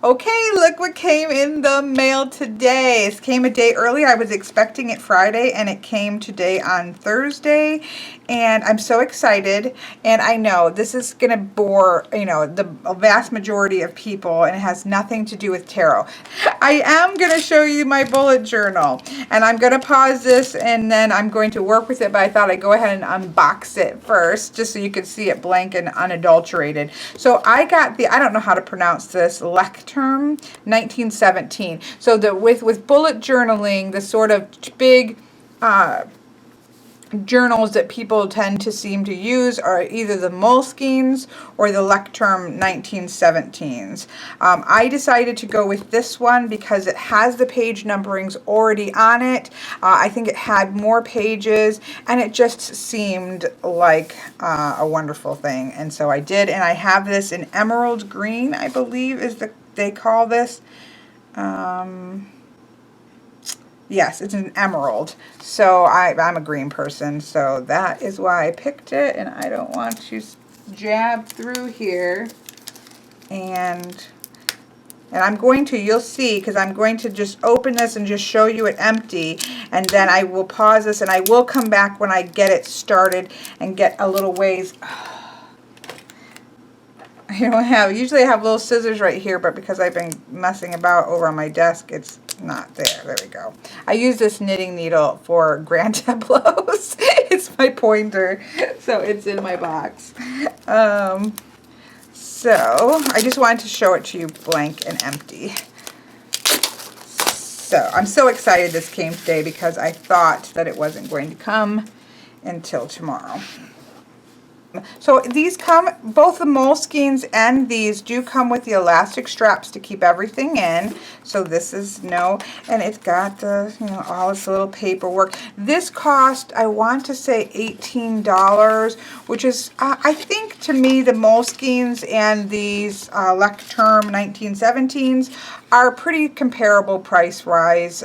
Okay, look what came in the mail today. It came a day early. I was expecting it Friday and it came today on Thursday. And I'm so excited. And I know this is going to bore, the vast majority of people, and it has nothing to do with tarot. I am going to show you my bullet journal. And I'm going to pause this and then I'm going to work with it. But I thought I'd go ahead and unbox it first just so you could see it blank and unadulterated. So I got I don't know how to pronounce this, Lenormand 1917. So with bullet journaling, the sort of big journals that people tend to seem to use are either the Moleskines or the Lenormand 1917s. I decided to go with this one because it has the page numberings already on it. I think it had more pages and it just seemed like a wonderful thing, and so I did. And I have this in emerald green, I believe they call this. Yes, it's an emerald. So I'm a green person, so that is why I picked it, and I don't want to jab through here. And I'm going to, you'll see, because I'm going to just open this and just show you it empty, and then I will pause this and I will come back when I get it started and get a little ways. Usually I have little scissors right here, but because I've been messing about over on my desk, it's not there. There we go. I use this knitting needle for grand tableaus. It's my pointer, so it's in my box. So I just wanted to show it to you blank and empty. So I'm so excited this came today because I thought that it wasn't going to come until tomorrow. So these come, both the Moleskines and these do come with the elastic straps to keep everything in. So this is and it's got the, all this little paperwork. This cost, I want to say $18, which is, I think to me, the Moleskines and these Lenormand 1917s are pretty comparable price-wise.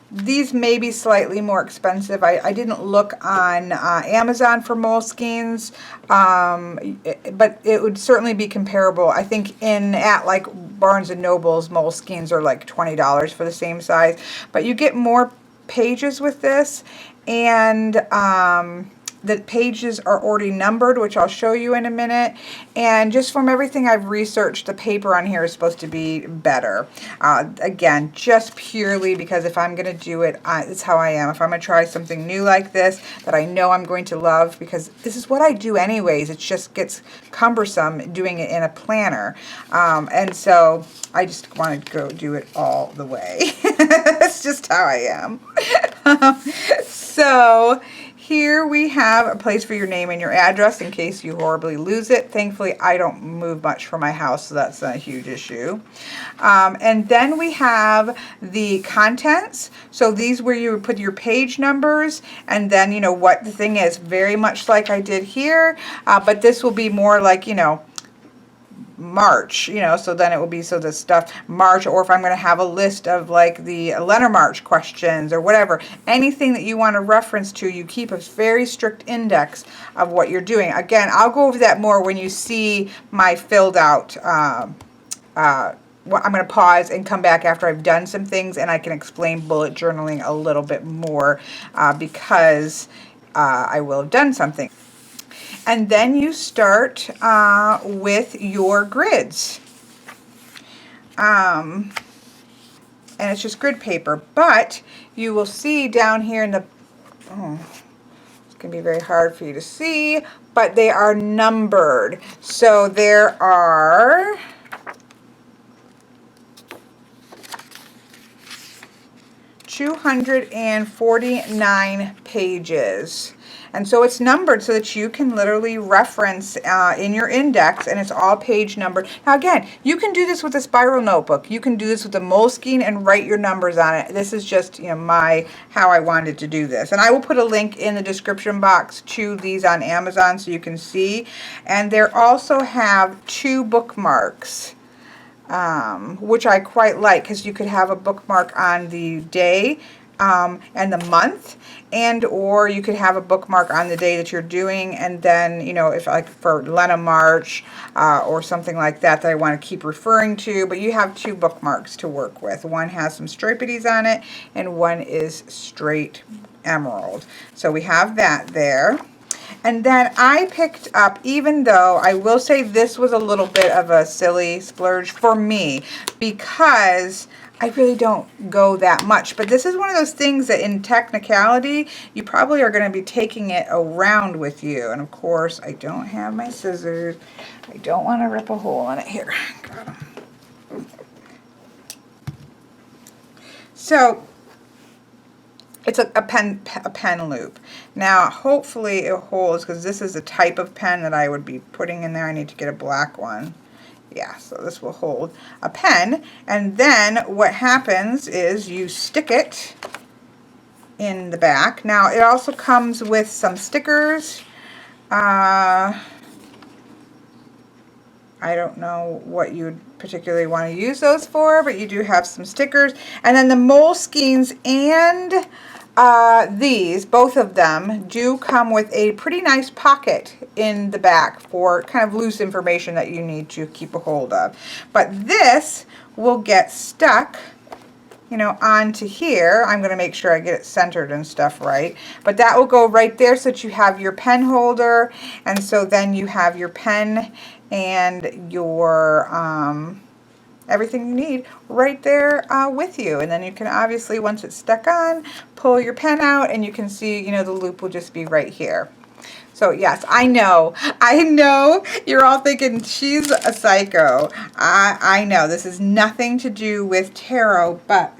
These may be slightly more expensive. I didn't look on Amazon for Moleskines, but it would certainly be comparable. I think at like Barnes & Noble's, Moleskines are like $20 for the same size. But you get more pages with this, and the pages are already numbered, which I'll show you in a minute. And just from everything I've researched, the paper on here is supposed to be better. Again, just purely because if I'm going to do it, it's how I am. If I'm going to try something new like this that I know I'm going to love, because this is what I do anyways, it just gets cumbersome doing it in a planner. And so I just want to go do it all the way. That's just how I am. So here we have a place for your name and your address in case you horribly lose it. Thankfully, I don't move much from my house, so that's not a huge issue. And then we have the contents. So these where you would put your page numbers and then, what the thing is, very much like I did here. But this will be more like, March, so then it will be, so the stuff March, or if I'm going to have a list of like the Lenormand questions or whatever, anything that you want to reference to, you keep a very strict index of what you're doing. Again, I'll go over that more when you see my filled out, I'm going to pause and come back after I've done some things and I can explain bullet journaling a little bit more because I will have done something. And then you start with your grids. And it's just grid paper. But you will see down here in the... it's going to be very hard for you to see. But they are numbered. So there are... 249 pages. And so it's numbered so that you can literally reference in your index, and it's all page numbered. Now again, you can do this with a spiral notebook. You can do this with a Moleskine and write your numbers on it. This is just how I wanted to do this. And I will put a link in the description box to these on Amazon so you can see. And they also have 2 bookmarks. Which I quite like, because you could have a bookmark on the day and the month, and or you could have a bookmark on the day that you're doing, and then, you know, if like for Lenormand or something like that that I want to keep referring to, but you have 2 bookmarks to work with. One has some stripities on it and one is straight emerald. So we have that there. And then I picked up, even though I will say this was a little bit of a silly splurge for me, because I really don't go that much. But this is one of those things that in technicality, you probably are going to be taking it around with you. And of course, I don't have my scissors. I don't want to rip a hole in it here. Got 'em. So it's a pen loop. Now, hopefully it holds, because this is the type of pen that I would be putting in there. I need to get a black one. Yeah, so this will hold a pen. And then what happens is you stick it in the back. Now, it also comes with some stickers. I don't know what you'd particularly want to use those for, but you do have some stickers. And then the Moleskines and these, both of them, do come with a pretty nice pocket in the back for kind of loose information that you need to keep a hold of. But this will get stuck, you know, onto here. I'm going to make sure I get it centered and stuff right. But that will go right there so that you have your pen holder, and so then you have your pen and your everything you need right there with you. And then you can obviously, once it's stuck on, pull your pen out and you can see, you know, the loop will just be right here. So yes, I know you're all thinking she's a psycho. I know this is nothing to do with tarot, but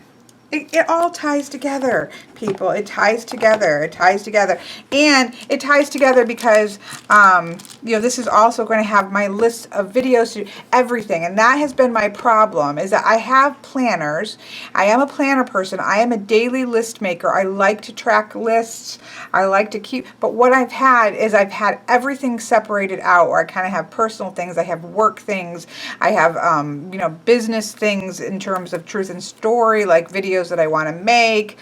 it all ties together, people. It ties together. It ties together. And it ties together because, you know, this is also going to have my list of videos to everything. And that has been my problem, is that I have planners. I am a planner person. I am a daily list maker. I like to track lists. I like to keep, but what I've had is I've had everything separated out, where I kind of have personal things. I have work things. I have, you know, business things in terms of truth and story, like videos that I want to make,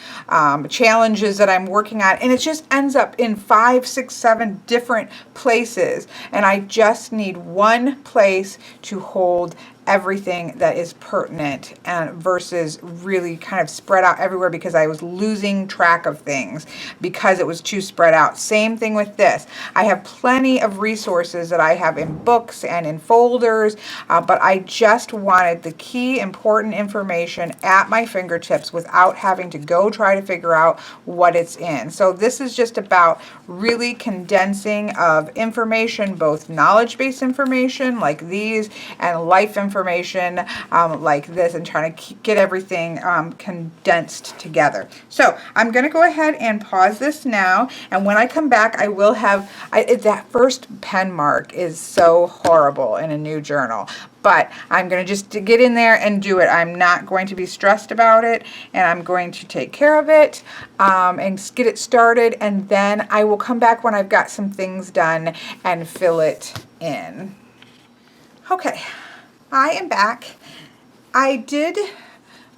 challenges that I'm working on, and it just ends up in 5, 6, 7 different places, and I just need one place to hold everything that is pertinent, and versus really kind of spread out everywhere, because I was losing track of things because it was too spread out. Same thing with this. I have plenty of resources that I have in books and in folders, but I just wanted the key important information at my fingertips without having to go try to figure out what it's in. So this is just about really condensing of information, both knowledge-based information like these and life information like this, and trying to get everything condensed together. So I'm going to go ahead and pause this now, and when I come back I will have, that first pen mark is so horrible in a new journal, but I'm going to just get in there and do it. I'm not going to be stressed about it, and I'm going to take care of it and get it started, and then I will come back when I've got some things done and fill it in. Okay, I am back. I did a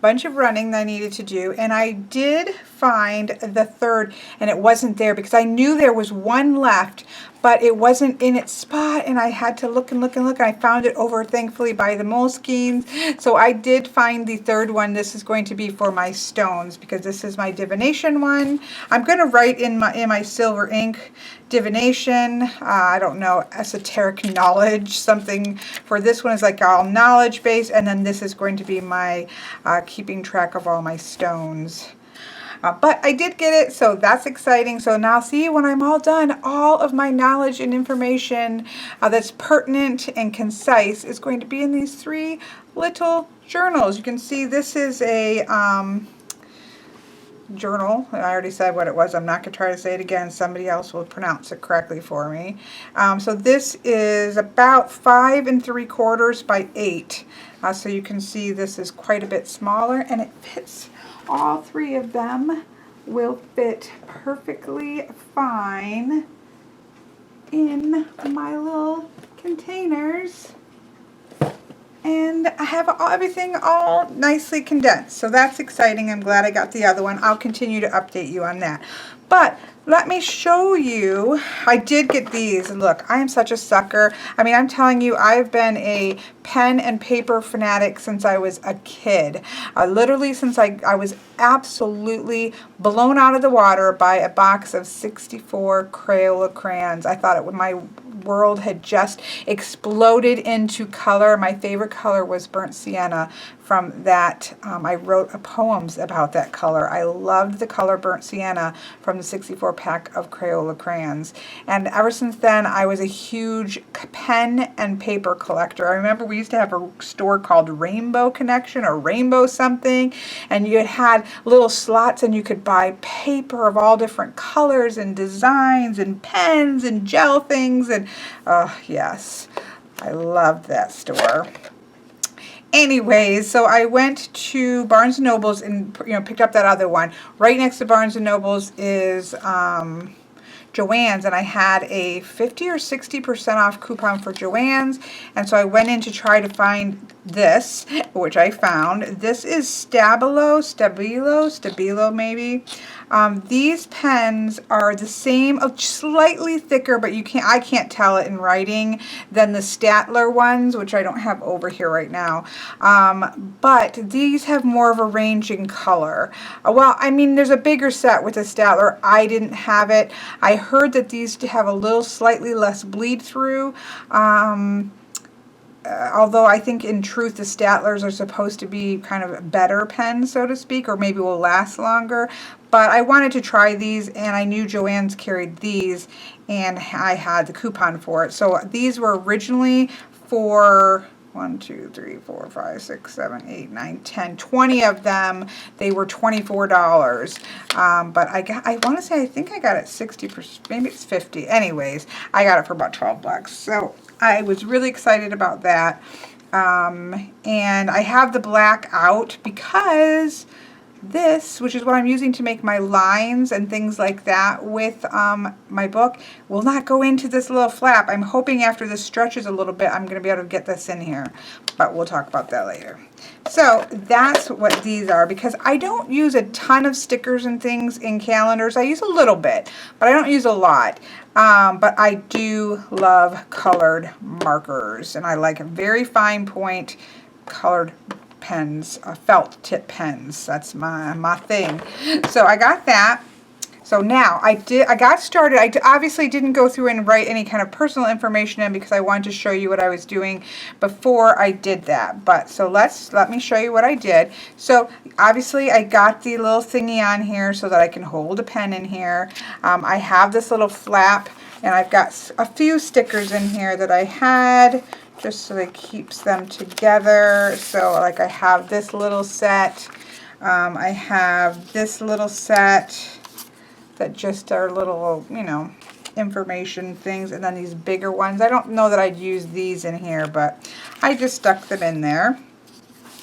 bunch of running that I needed to do, and I did find the third, and it wasn't there because I knew there was one left, but it wasn't in its spot, and I had to look and look and look, and I found it over, thankfully, by the Moleskines. So I did find the third one. This is going to be for my stones, because this is my divination one. I'm going to write in my silver ink divination, I don't know, esoteric knowledge, something. For this one is like all knowledge based, and then this is going to be my keeping track of all my stones. But I did get it, so that's exciting. So now see, when I'm all done, all of my knowledge and information that's pertinent and concise is going to be in these 3 little journals. You can see this is a journal. I already said what it was. I'm not going to try to say it again. Somebody else will pronounce it correctly for me. So this is about 5 3/4 by 8. So you can see this is quite a bit smaller, and it fits. All 3 of them will fit perfectly fine in my little containers. And I have everything all nicely condensed. So that's exciting. I'm glad I got the other one. I'll continue to update you on that. But let me show you. I did get these. And look, I am such a sucker. I mean, I'm telling you, I've been a pen and paper fanatic since I was a kid. Literally since I was absolutely blown out of the water by a box of 64 Crayola crayons. I thought my world had just exploded into color. My favorite color was burnt sienna. From that, I wrote poems about that color. I loved the color burnt sienna from the 64 pack of Crayola crayons. And ever since then, I was a huge pen and paper collector. I remember we used to have a store called Rainbow Connection or Rainbow something, and you had little slots and you could buy paper of all different colors and designs and pens and gel things. And oh yes, I loved that store. Anyways, so I went to Barnes & Noble's and picked up that other one. Right next to Barnes & Noble's is Joann's, and I had a 50 or 60% off coupon for Joann's, and so I went in to try to find this, which I found. This is Stabilo maybe. These pens are the same, slightly thicker, but I can't tell it in writing, than the Staedtler ones, which I don't have over here right now. But these have more of a range in color. Well, I mean, there's a bigger set with the Staedtler. I didn't have it. I heard that these have a little slightly less bleed through. Although I think in truth the Staedtlers are supposed to be kind of better pens, so to speak, or maybe will last longer. But I wanted to try these, and I knew Joann's carried these, and I had the coupon for it. So these were originally for 1, 2, 3, 4, 5, 6, 7, 8, 9, 10, 20 of them. They were $24. But I want to say, I think I got it 60%, maybe it's 50. Anyways, I got it for about 12 bucks. So I was really excited about that. And I have the black out because this, which is what I'm using to make my lines and things like that with my book, will not go into this little flap. I'm hoping after this stretches a little bit, I'm going to be able to get this in here, but we'll talk about that later. So that's what these are, because I don't use a ton of stickers and things in calendars. I use a little bit, but I don't use a lot. But I do love colored markers, and I like very fine point colored pens, felt tip pens. That's my thing. So I got that. So now I got started. I obviously didn't go through and write any kind of personal information in because I wanted to show you what I was doing before I did that. But so let me show you what I did. So obviously I got the little thingy on here so that I can hold a pen in here. I have this little flap, and I've got a few stickers in here that I had just so that it keeps them together. So like I have this little set. I have this little set that just are little, information things, and then these bigger ones. I don't know that I'd use these in here, but I just stuck them in there.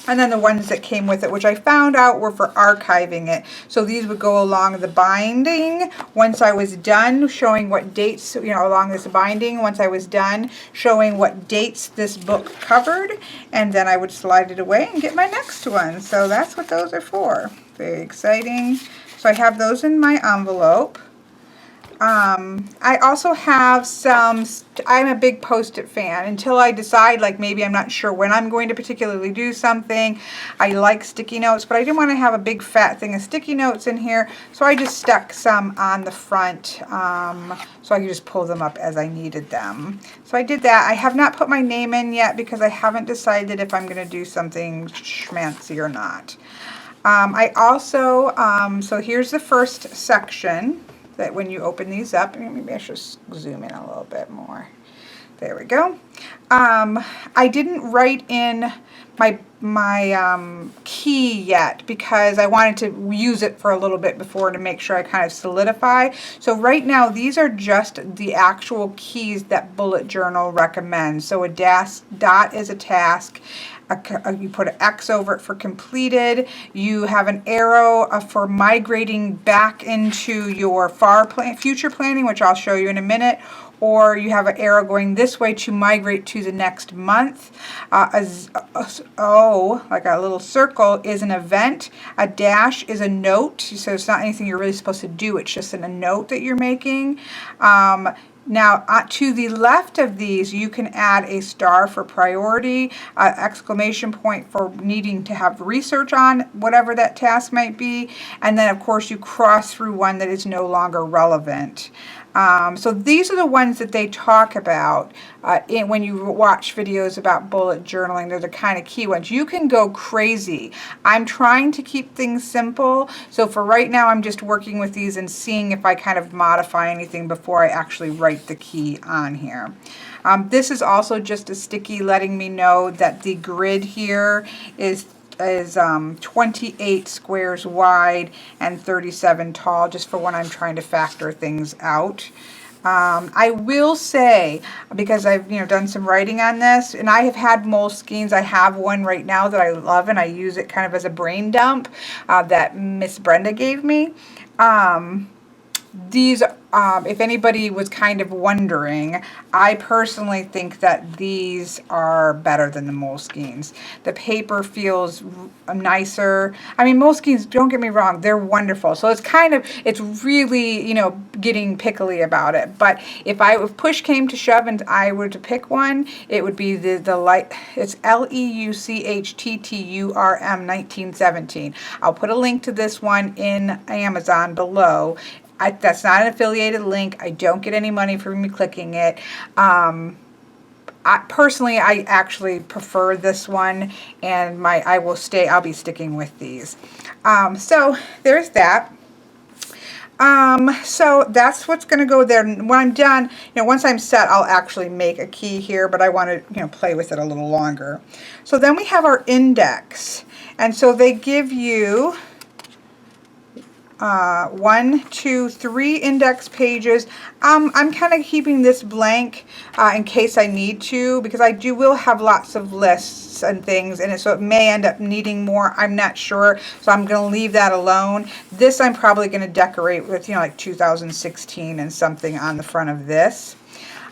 And then the ones that came with it, which I found out were for archiving it. So these would go along the binding once I was done showing what dates, along this binding, once I was done showing what dates this book covered. And then I would slide it away and get my next one. So that's what those are for. Very exciting. So I have those in my envelope. I also have I'm a big Post-it fan. Until I decide, like maybe I'm not sure when I'm going to particularly do something. I like sticky notes, but I didn't want to have a big fat thing of sticky notes in here, so I just stuck some on the front so I could just pull them up as I needed them. So I did that. I have not put my name in yet because I haven't decided if I'm going to do something schmancy or not. I also, so here's the first section. That when you open these up, maybe I should zoom in a little bit more. There we go. I didn't write in my key yet because I wanted to use it for a little bit before to make sure I kind of solidify. So right now these are just the actual keys that Bullet Journal recommends. So a dot is a task. You put an X over it for completed. You have an arrow for migrating back into your future planning, which I'll show you in a minute, or you have an arrow going this way to migrate to the next month. Like a little circle is an event. A dash is a note, so it's not anything you're really supposed to do, it's just a note that you're making. Now, to the left of these, you can add a star for priority, exclamation point for needing to have research on whatever that task might be, and then, of course, you cross through one that is no longer relevant. So these are the ones that they talk about when you watch videos about bullet journaling. They're the kind of key ones. You can go crazy. I'm trying to keep things simple, so for right now I'm just working with these and seeing if I kind of modify anything before I actually write the key on here. This is also just a sticky letting me know that the grid here is 28 squares wide and 37 tall, just for when I'm trying to factor things out. I will say, because I've done some writing on this, and I have had Moleskines. I have one right now that I love, and I use it kind of as a brain dump that Miss Brenda gave me. These, if anybody was kind of wondering, I personally think that these are better than the Moleskines. The paper feels nicer. I mean, Moleskines, don't get me wrong, they're wonderful. So it's really, getting pickly about it. But if push came to shove and I were to pick one, it would be the light. It's Leuchtturm 1917. I'll put a link to this one in Amazon below. That's not an affiliated link. I don't get any money for me clicking it. Personally, I actually prefer this one, and I'll be sticking with these. So there's that. So that's what's going to go there. When I'm done, once I'm set, I'll actually make a key here, but I want to, play with it a little longer. So then we have our index, and so they give you 1, 2, 3 index pages. I'm kind of keeping this blank in case I need to, because I will have lots of lists and things, and so it may end up needing more. I'm not sure, so I'm going to leave that alone. This I'm probably going to decorate with, like 2016 and something on the front of this.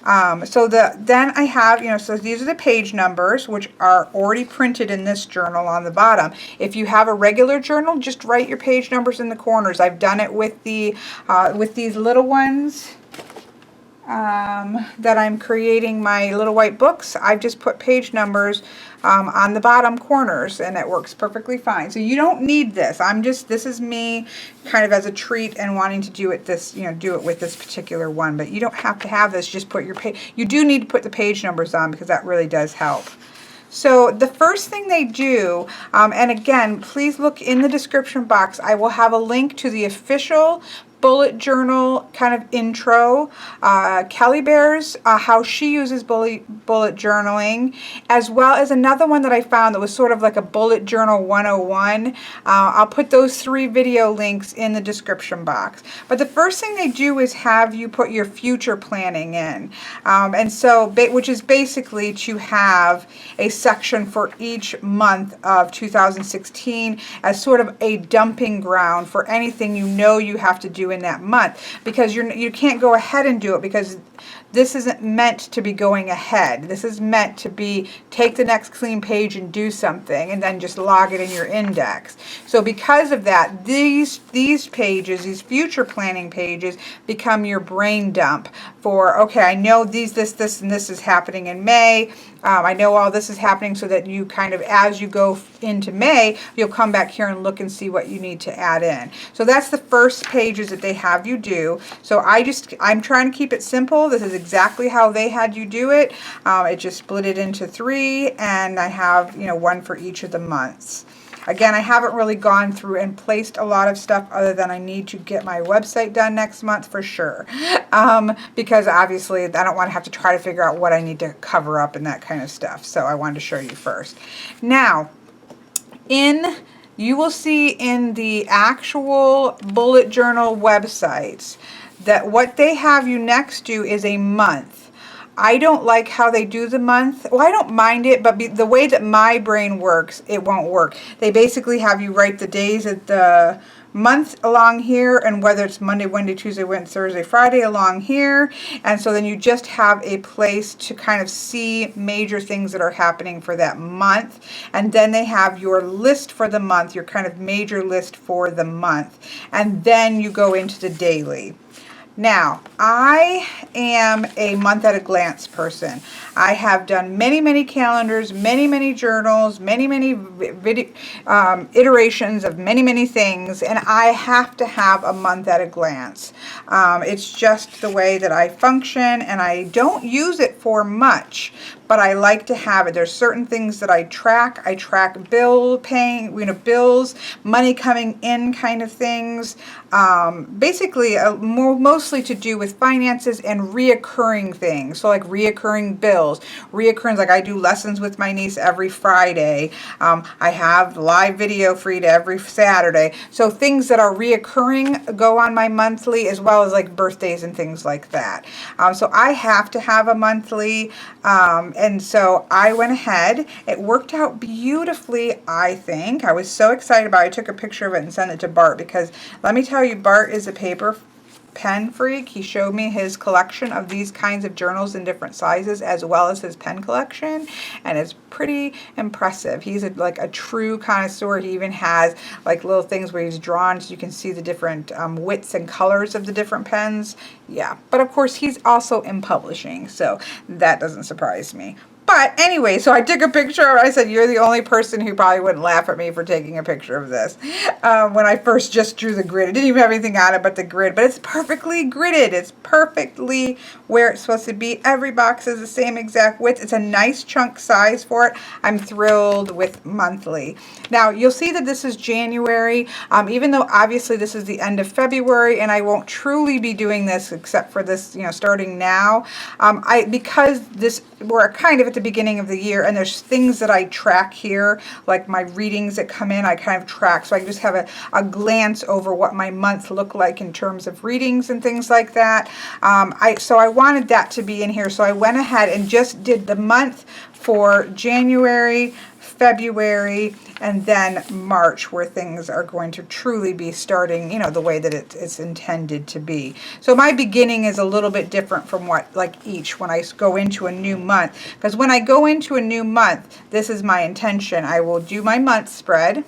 Then I have, so these are the page numbers, which are already printed in this journal on the bottom. If you have a regular journal, just write your page numbers in the corners. I've done it with with these little ones that I'm creating my little white books. I've just put page numbers on the bottom corners, and it works perfectly fine. So you don't need this. This is me kind of as a treat and wanting to do it with this particular one, but you don't have to have this. Just put your you do need to put the page numbers on, because that really does help. So the first thing they do, and again, please look in the description box. I will have a link to the official bullet journal kind of intro, Kelly Bear's how she uses bullet journaling, as well as another one that I found that was sort of like a bullet journal 101. I'll put those 3 video links in the description box. But the first thing they do is have you put your future planning in, and so which is basically to have a section for each month of 2016 as sort of a dumping ground for anything you have to do in that month, because you can't go ahead and do it, because this isn't meant to be going ahead. This is meant to be take the next clean page and do something, and then just log it in your index. So because of that, these pages, these future planning pages, become your brain dump for, okay, I know this, and this is happening in May. I know all this is happening, so that you kind of, as you go into May, you'll come back here and look and see what you need to add in. So that's the first pages that they have you do. So I'm trying to keep it simple. This is exactly how they had you do it. It just split it into 3, and I have, one for each of the months. Again, I haven't really gone through and placed a lot of stuff, other than I need to get my website done next month for sure. Because obviously I don't want to have to try to figure out what I need to cover up and that kind of stuff. So I wanted to show you first. Now, you will see in the actual bullet journal websites that what they have you next do is a month. I don't like how they do the month. Well, I don't mind it, but the way that my brain works, it won't work. They basically have you write the days of the month along here, and whether it's Monday, Wednesday, Tuesday, Wednesday, Thursday, Friday along here. And so then you just have a place to kind of see major things that are happening for that month. And then they have your list for the month, your kind of major list for the month. And then you go into the daily. Now, I am a month at a glance person. I have done many, many calendars, many, many journals, many, many iterations of many, many things, and I have to have a month at a glance. It's just the way that I function, and I don't use it for much, but I like to have it. There's certain things that I track. I track bill paying, bills, money coming in kind of things. Basically, mostly to do with finances and reoccurring things. So like reoccurring bills, reoccurring, like I do lessons with my niece every Friday. I have live video for you every Saturday. So things that are reoccurring go on my monthly, as well as like birthdays and things like that. So I have to have a monthly. And so I went ahead. It worked out beautifully, I think. I was so excited about it. I took a picture of it and sent it to Bart, because let me tell you, Bart is a paper pen freak. He showed me his collection of these kinds of journals in different sizes, as well as his pen collection, and it's pretty impressive. He's like a true connoisseur. He even has like little things where he's drawn so you can see the different widths and colors of the different pens. Yeah, but of course he's also in publishing, so that doesn't surprise me. But anyway, so I took a picture of it. I said, you're the only person who probably wouldn't laugh at me for taking a picture of this. When I first just drew the grid. It didn't even have anything on it but the grid. But it's perfectly gridded. It's perfectly where it's supposed to be. Every box is the same exact width. It's a nice chunk size for it. I'm thrilled with monthly. Now, you'll see that this is January. Even though obviously this is the end of February, and I won't truly be doing this except for this, starting now. Because we're kind of at the beginning of the year, and there's things that I track here, like my readings that come in, I kind of track, so I can just have a glance over what my month looked like in terms of readings and things like that. So I wanted that to be in here, so I went ahead and just did the month for January, February, and then March, where things are going to truly be starting, the way that it's intended to be. So my beginning is a little bit different from when I go into a new month. Because when I go into a new month, this is my intention. I will do my month spread.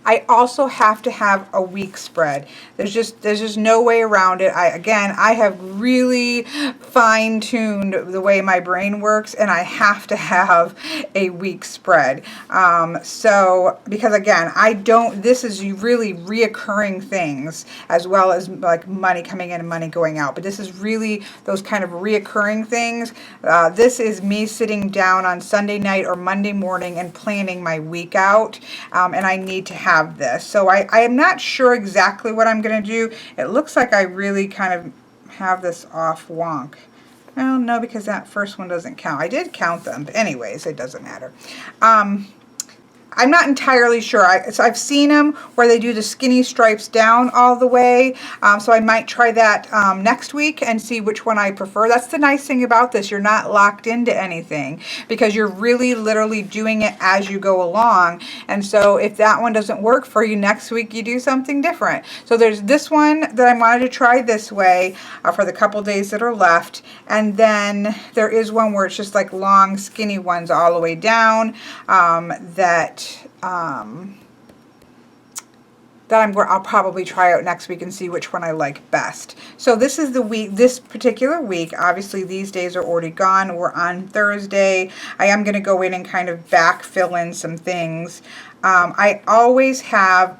I also have to have a week spread. There's just no way around it. I have really fine-tuned the way my brain works, and I have to have a week spread. So because again, this is really reoccurring things, as well as like money coming in and money going out. But this is really those kind of reoccurring things. This is me sitting down on Sunday night or Monday morning and planning my week out, and I need to have this. So I am not sure exactly what I'm going to do. It looks like I really kind of have this off wonk. Well, no, because that first one doesn't count. I did count them, but anyways, it doesn't matter. I'm not entirely sure. So I've seen them where they do the skinny stripes down all the way. So I might try that next week and see which one I prefer. That's the nice thing about this. You're not locked into anything, because you're really literally doing it as you go along. And so if that one doesn't work for you, next week you do something different. So there's this one that I wanted to try this way for the couple days that are left. And then there is one where it's just like long skinny ones all the way down that I'll probably try out next week and see which one I like best. So this is the week, this particular week. Obviously these days are already gone. We're on Thursday. I am going to go in and kind of backfill in some things. I always have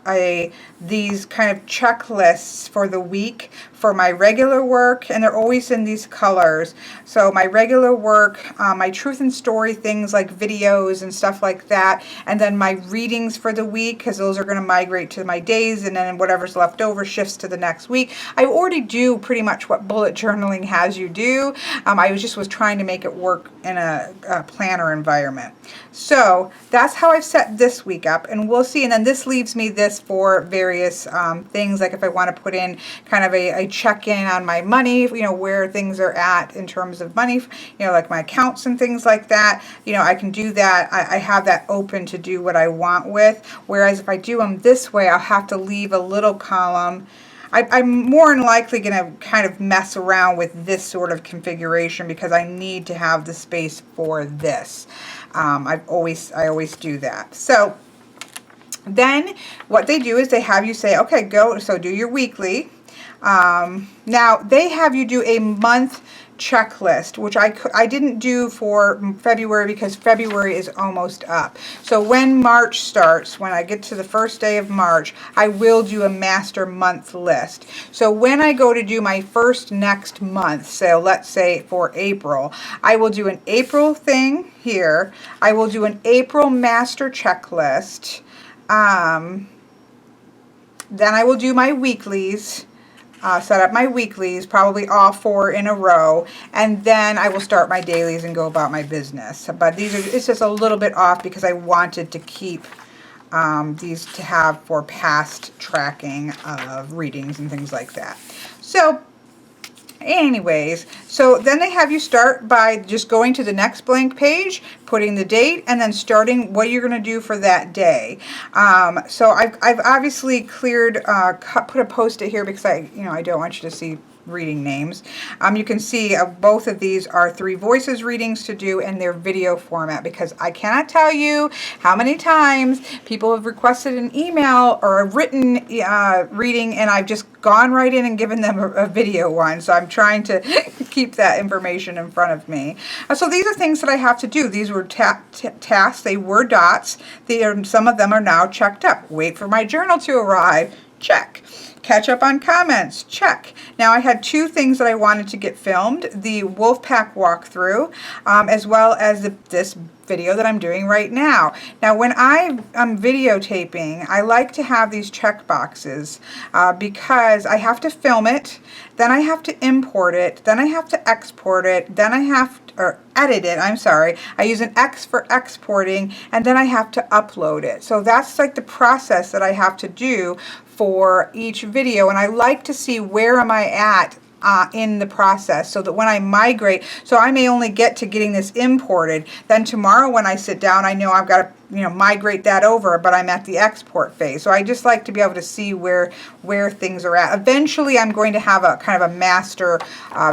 these kind of checklists for the week for my regular work, and they're always in these colors. So my regular work, my truth and story things like videos and stuff like that, and then my readings for the week, because those are going to migrate to my days, and then whatever's left over shifts to the next week. I already do pretty much what bullet journaling has you do. I was trying to make it work in a planner environment. So that's how I've set this week up, and we'll see. And then this leaves me this for various things, like if I want to put in kind of a check-in on my money, where things are at in terms of money, like my accounts and things like that. I can do that. I have that open to do what I want with. Whereas if I do them this way, I'll have to leave a little column. I'm more than likely going to kind of mess around with this sort of configuration because I need to have the space for this. I always do that. So then what they do is they have you say, okay, go, so do your weekly. Now they have you do a month checklist, which I didn't do for February because February is almost up. So when March starts, when I get to the first day of March, I will do a master month list. So when I go to do my first next month, so let's say for April, I will do an April thing here. I will do an April master checklist. Then I will do my weeklies. Set up my weeklies, probably all 4 in a row, and then I will start my dailies and go about my business. But it's just a little bit off because I wanted to keep these to have for past tracking of readings and things like that. So anyways, so then they have you start by just going to the next blank page, putting the date, and then starting what you're going to do for that day. So I've obviously cleared, put a post-it here because I don't want you to see reading names. You can see both of these are 3 voices readings to do in their video format because I cannot tell you how many times people have requested an email or a written reading and I've just gone right in and given them a video one. So I'm trying to keep that information in front of me. So these are things that I have to do. These were tasks. They were dots. Some of them are now checked up. Wait for my journal to arrive. Check. Catch up on comments, check. Now I had 2 things that I wanted to get filmed, the Wolfpack walkthrough, as well as this video that I'm doing right now. Now when I'm videotaping, I like to have these check boxes because I have to film it, then I have to import it, then I have to export it, then I have to, or edit it, I'm sorry. I use an X for exporting, and then I have to upload it. So that's like the process that I have to do for each video, and I like to see where am I at in the process so that when I migrate, so I may only get to getting this imported, then tomorrow when I sit down I know I've got to migrate that over, but I'm at the export phase. So I just like to be able to see where things are at. Eventually I'm going to have a kind of a master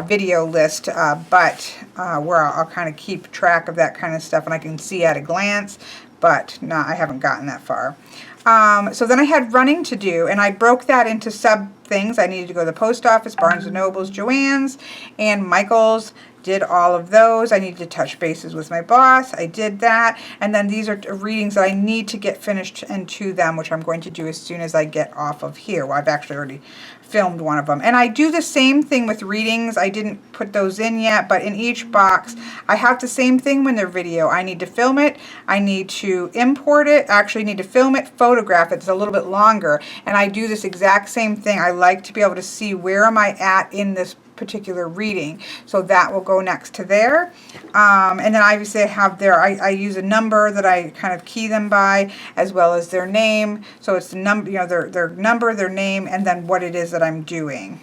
video list, but where I'll kind of keep track of that kind of stuff and I can see at a glance, but no, I haven't gotten that far. So then I had running to do, and I broke that into sub things. I needed to go to the post office, Barnes & Noble's, Joann's, and Michael's. Did all of those. I needed to touch bases with my boss. I did that. And then these are readings that I need to get finished and to them, which I'm going to do as soon as I get off of here. Well, I've actually already filmed one of them. And I do the same thing with readings. I didn't put those in yet, but in each box, I have the same thing when they're video. I need to film it. I need to import it. Actually need to film it, photograph it. It's a little bit longer. And I do this exact same thing. I like to be able to see where am I at in this particular reading. So that will go next to there. And then obviously I have I use a number that I kind of key them by, as well as their name. So it's the number, their number, their name, and then what it is that I'm doing.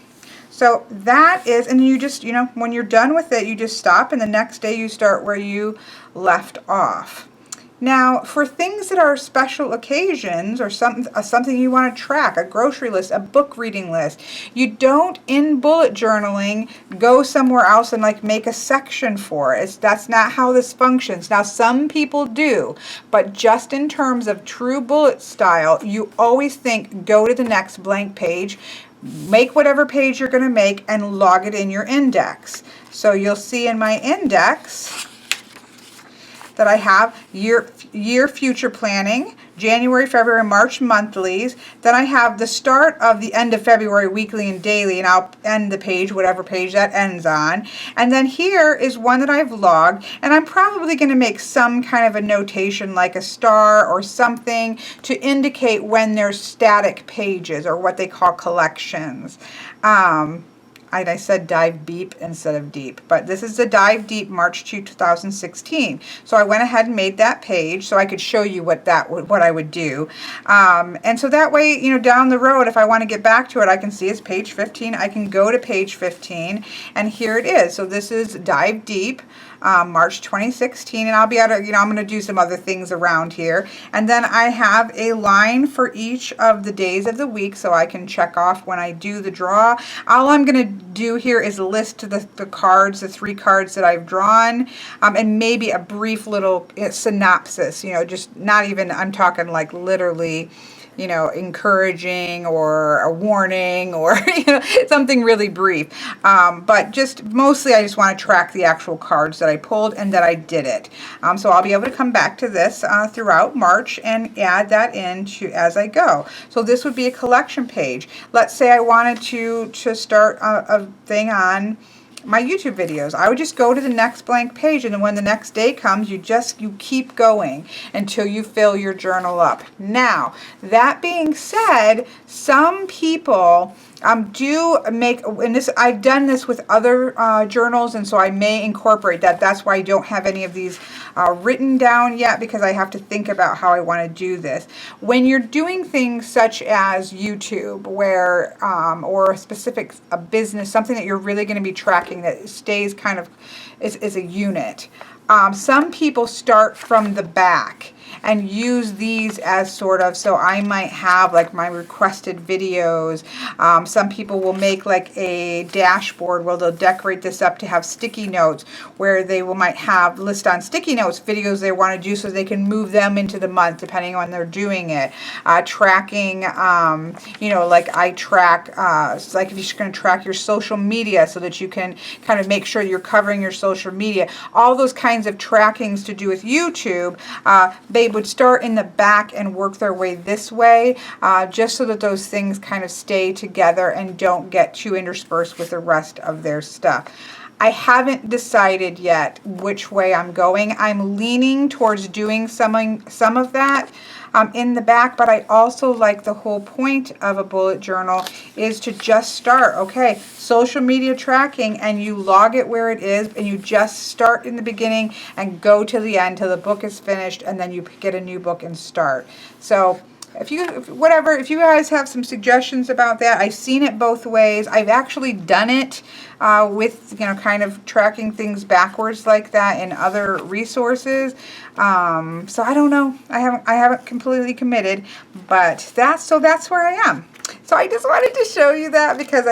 So that is, and you just, when you're done with it, you just stop, and the next day you start where you left off. Now, for things that are special occasions or something you want to track, a grocery list, a book reading list, you don't, in bullet journaling, go somewhere else and like make a section for it. That's not how this functions. Now, some people do, but just in terms of true bullet style, you always think, go to the next blank page, make whatever page you're going to make, and log it in your index. So you'll see in my index that I have year future planning, January, February, March monthlies. Then I have the start of the end of February weekly and daily, and I'll end the page, whatever page that ends on. And then here is one that I've logged, and I'm probably going to make some kind of a notation like a star or something to indicate when there's static pages or what they call collections. I said dive deep instead of deep, but this is the dive deep March 2, 2016. So I went ahead and made that page so I could show you what I would do. And so that way, down the road, if I want to get back to it, I can see it's page 15. I can go to page 15, and here it is. So this is dive deep. March 2016, and I'll be able to, I'm going to do some other things around here. And then I have a line for each of the days of the week so I can check off when I do the draw. All I'm going to do here is list the cards, the 3 cards that I've drawn, and maybe a brief little synopsis, just not even, I'm talking like literally, encouraging or a warning or something really brief. But just mostly I just want to track the actual cards that I pulled and that I did it. So I'll be able to come back to this throughout March and add that in as I go. So this would be a collection page. Let's say I wanted to start a thing on my YouTube videos. I would just go to the next blank page, and then when the next day comes, you keep going until you fill your journal up. Now, that being said, some people do make, and this, I've done this with other journals, and so I may incorporate that. That's why I don't have any of these written down yet, because I have to think about how I want to do this. When you're doing things such as YouTube, where or a specific business, something that you're really going to be tracking that stays kind of is a unit. Some people start from the back and use these as sort of, so I might have like my requested videos. Some people will make like a dashboard where they'll decorate this up to have sticky notes, where they might have list on sticky notes videos they want to do so they can move them into the month depending on they're doing it. Tracking, like I track, like if you're going to track your social media so that you can kind of make sure you're covering your social media. All those kinds of trackings to do with YouTube, they would start in the back and work their way this way, just so that those things kind of stay together and don't get too interspersed with the rest of their stuff. I haven't decided yet which way I'm going. I'm leaning towards doing some of that in the back, but I also like the whole point of a bullet journal is to just start, okay, social media tracking, and you log it where it is, and you just start in the beginning and go to the end till the book is finished, and then you get a new book and start. So if you guys have some suggestions about that, I've seen it both ways. I've actually done it with, kind of tracking things backwards like that in other resources. So I don't know. I haven't completely committed, but that's where I am. So I just wanted to show you that because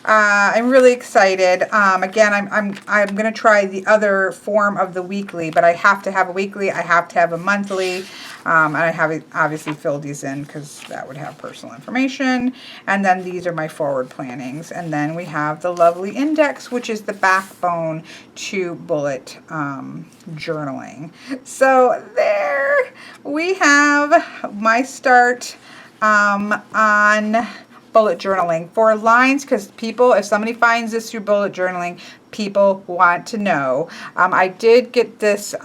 I'm really excited. Again, I'm going to try the other form of the weekly, but I have to have a weekly. I have to have a monthly. And I have obviously filled these in because that would have personal information. And then these are my forward plannings. And then we have the lovely index, which is the backbone to bullet journaling. So there we have my start on bullet journaling for lines, because people, if somebody finds this through bullet journaling, people want to know. I did get this,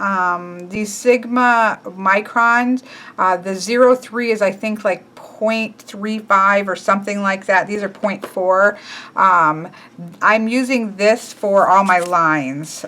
these Sigma microns. The 03 is, I think, like 0.35 or something like that. These are 0.4. I'm using this for all my lines.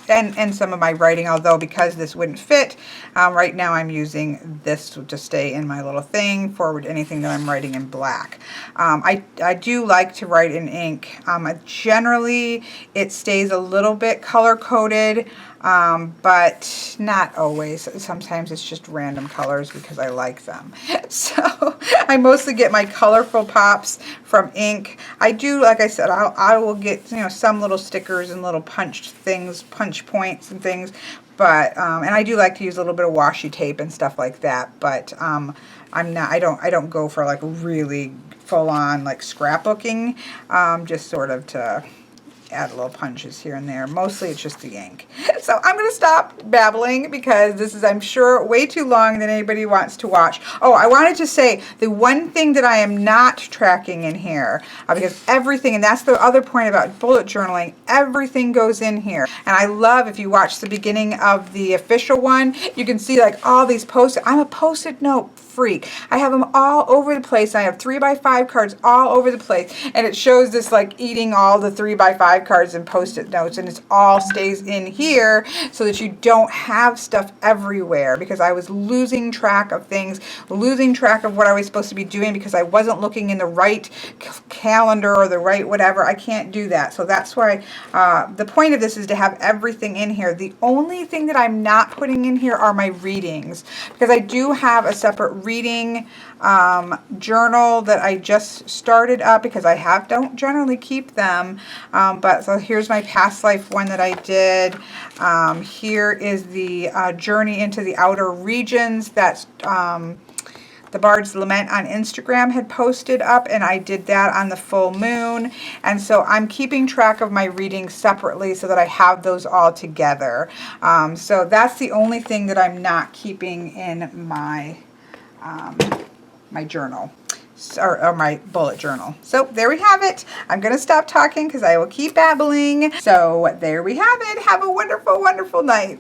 And some of my writing, although because this wouldn't fit, right now I'm using this to stay in my little thing, forward anything that I'm writing in black. I do like to write in ink. Generally, it stays a little bit color-coded, but not always. Sometimes it's just random colors because I like them. So I mostly get my colorful pops from ink. I do, like I said, I will get some little stickers and little punch points and things, but and I do like to use a little bit of washi tape and stuff like that. But I don't go for like really full on like scrapbooking. Just sort of to add little punches here and there. Mostly it's just the ink. So I'm going to stop babbling because this is, I'm sure, way too long than anybody wants to watch. Oh, I wanted to say the one thing that I am not tracking in here, because everything, and that's the other point about bullet journaling, everything goes in here. And I love, if you watch the beginning of the official one, you can see like all these post-it. I'm a post-it note freak. I have them all over the place. I have 3x5 cards all over the place, and it shows this like eating all the 3x5 cards and post-it notes, and it all stays in here so that you don't have stuff everywhere, because I was losing track of things, losing track of what I was supposed to be doing because I wasn't looking in the right calendar or the right whatever. I can't do that. So that's why the point of this is to have everything in here. The only thing that I'm not putting in here are my readings, because I do have a separate reading journal that I just started up, because I don't generally keep them. But so here's my past life one that I did. Here is the journey into the outer regions that the Bard's Lament on Instagram had posted up, and I did that on the full moon. And so I'm keeping track of my readings separately so that I have those all together. So that's the only thing that I'm not keeping in my my journal. Or my bullet journal. So there we have it. I'm going to stop talking because I will keep babbling. So there we have it. Have a wonderful, wonderful night.